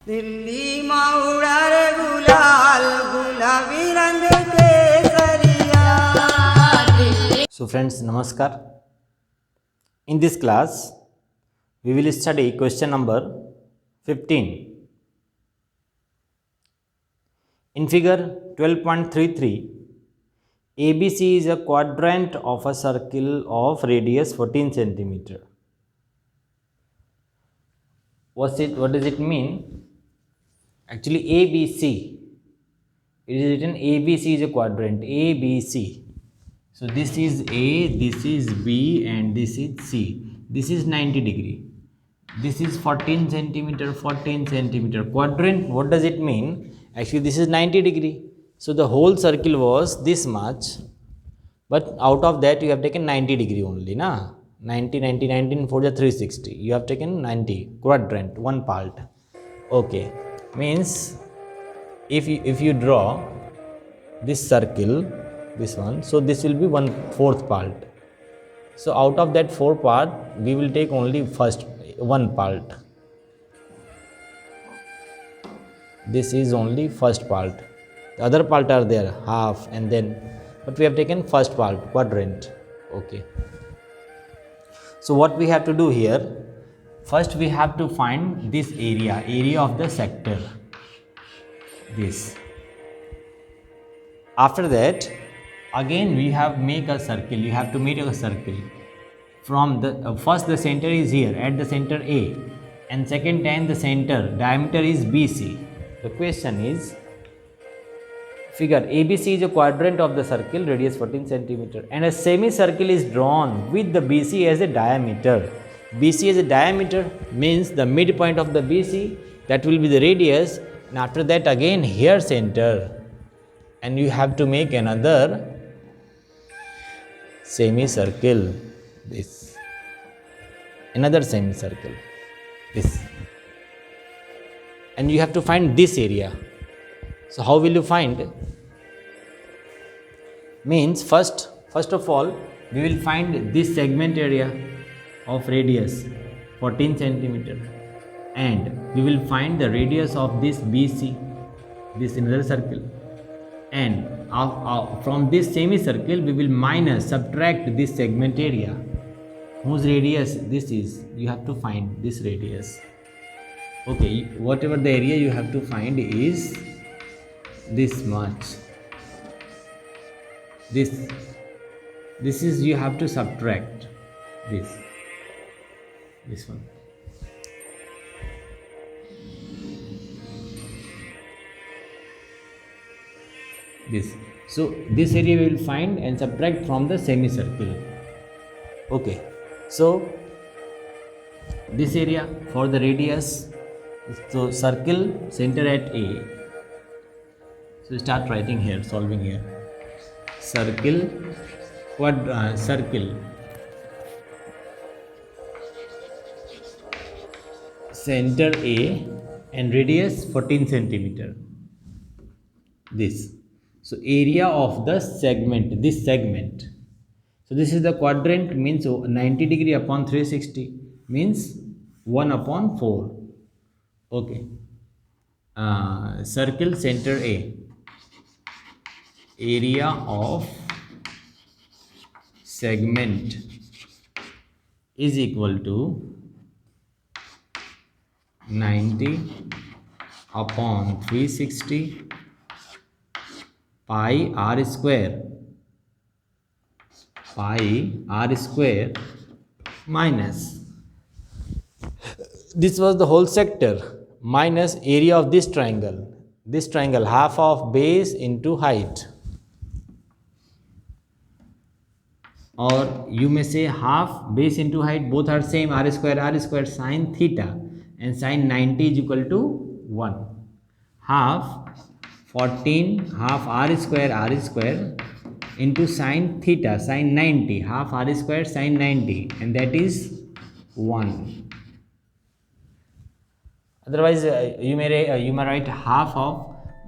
दिल्लीમાં ઉડારે ગુલાલ ગુલાબી રંગ કેસરિયા. So friends, namaskar. In this class we will study question number 15. In figure 12.33, ABC is a quadrant of a circle of radius 14 centimeter. What does it mean? Actually, ABC, it is written ABC is a quadrant, ABC. So this is A, this is B, and this is C. This is 90 degree. This is 14 centimeter, 14 centimeter. Quadrant, what does it mean? Actually, this is 90 degree. So the whole circle was this much, but out of that you have taken 90 degree only, na? 90, 90, 19, 4 is 360. You have taken 90, quadrant, one part. Okay, means if you draw this circle, this one, so this will be 1/4 part. So out of that 4 part, we will take only first one part. This is only first part. The other part are there, half, and then, but we have taken first part, quadrant. Okay. So what we have to do here, first we have to find this area of the sector, this. After that, again we have make a circle. You have to make a circle from the first the center is here at the center A, and second time the center diameter is BC. The question is, figure ABC is a quadrant of the circle radius 14 centimeter, and a semicircle is drawn with the BC as a diameter. BC as a diameter means the midpoint of the BC, that will be the radius, and after that again here center, and you have to make another semicircle, this, another semicircle, this, and you have to find this area. So how will you find? Means first of all we will find this segment area of radius 14 centimeter, and we will find the radius of this BC, this another circle, and from this semicircle we will subtract this segment area whose radius this is. You have to find this radius. Okay, whatever the area you have to find is this much. This is, you have to subtract this one. This. So this area we will find and subtract from the semicircle. Okay, so this area for the radius, so circle center at A. So start writing here, solving here. Circle, circle, center A, and radius 14 centimeter. This. So area of the segment, this segment. So this is the quadrant, means 90 degree upon 360 means 1/4. Okay. Circle center A. Area of segment is equal to 90 upon 360 pi r square minus, this was the whole sector, minus area of this triangle, half of base into height, or you may say half base into height, both are same, r square sin theta, and sin 90 is equal to 1. Half 14, half r square into sin theta, sin 90, half r square sin 90, and that is 1. Otherwise you may write half of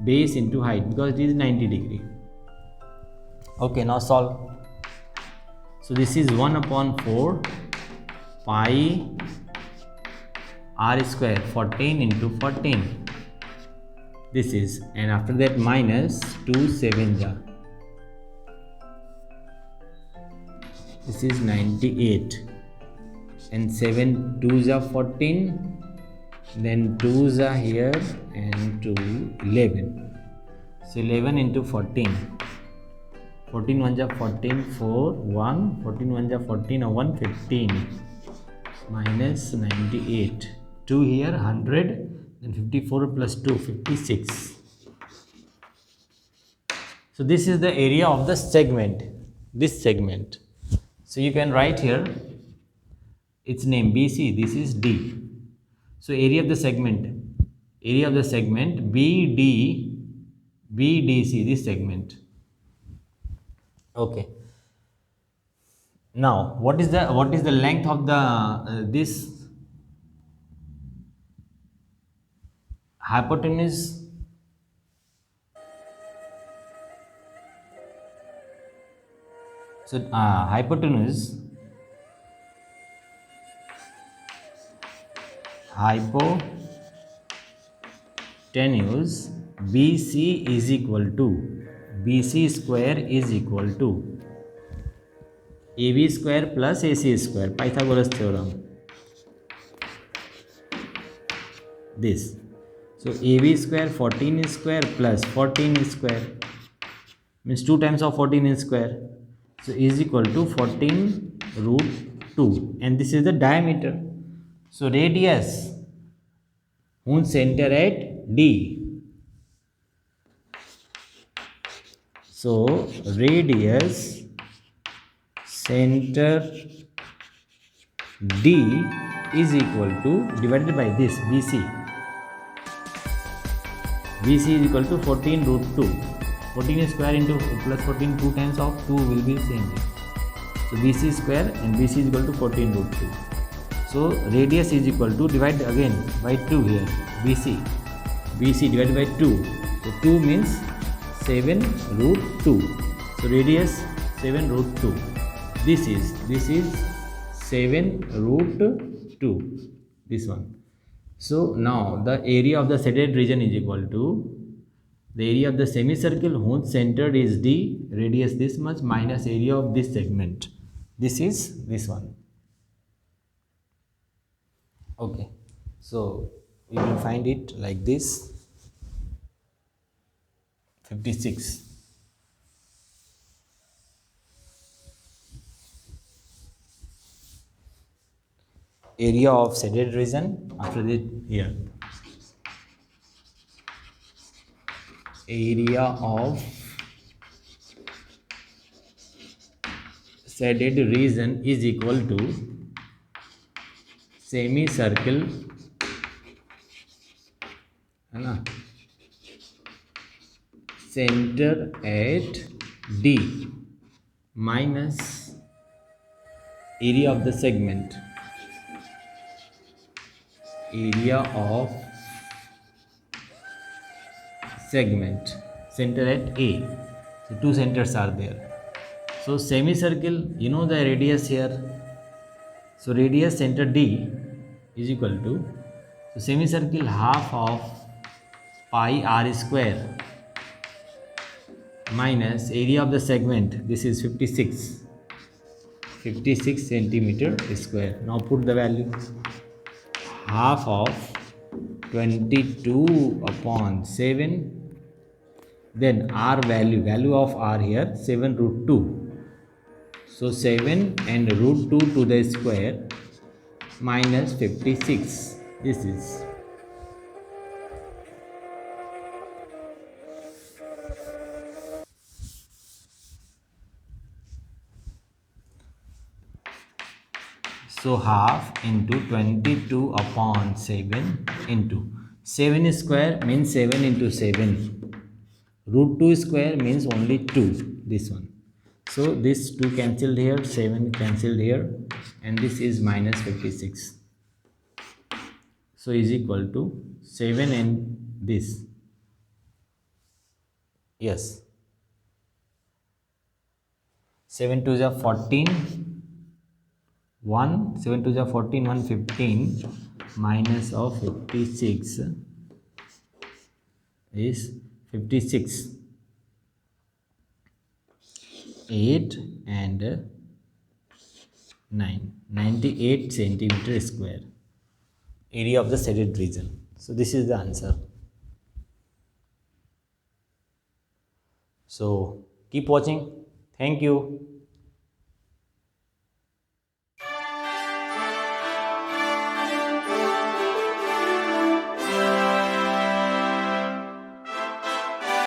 base into height, because it is 90 degree. Okay, now solve. So this is 1/4 pi r square 14 into 14 this is, and after that minus 2 7 ja, this is 98, and 7 2s are 14, then 2s are here, and 2 11. So 11 into 14, 14 1s are 14, 4 1, 14 1s are 14, or 1 15, minus 98, 2 here 100, then 54 plus 2 56. So this is the area of the segment, this segment. So you can write here its name BC, this is D. So area of the segment BDC, this segment. Okay. Now what is the length of the this hypotenuse? So hypotenuse BC is equal to BC square is equal to AB square plus AC square, Pythagoras theorem. This. So AB square 14 is square plus 14 is square means 2 times of 14 is square. So is equal to 14 root 2, and this is the diameter. So radius whose center at D. So radius center D is equal to, divided by this BC. BC is equal to 14 root 2. 14 is square into plus 14, 2 times of 2 will be same. So BC square and BC is equal to 14 root 2. So radius is equal to, divide again by 2 here, BC divided by 2. So 2 means 7 root 2. So radius 7 root 2. This is 7 root 2, this one. So now the area of the shaded region is equal to the area of the semicircle whose center is D, radius this much, minus area of this segment. This is this one. Okay, so we will find it like this. 56. Area of shaded region, after that here. Area of shaded region is equal to semicircle, है ना, center at D minus area of the segment, area of segment, center at A. So 2 centers are there. So semicircle, you know the radius here. So radius center D is equal to, so semicircle half of pi r square minus area of the segment, this is 56 centimeter square. Now put the value, half of 22 upon 7, then r value of r here 7 root 2. So 7 and root 2 to the square minus 56. This is. So half into 22 upon 7 into 7 square means 7 into 7. Root 2 square means only 2, this one. So this 2 cancelled here, 7 cancelled here, and this is minus 56. So is equal to 7 and this. Yes. 7 2s are 14. 7 2s are 14, 1 15, minus of 56. is 56. 8 and 9, 98 centimeter square area of the shaded region. So this is the answer. So keep watching. Thank you.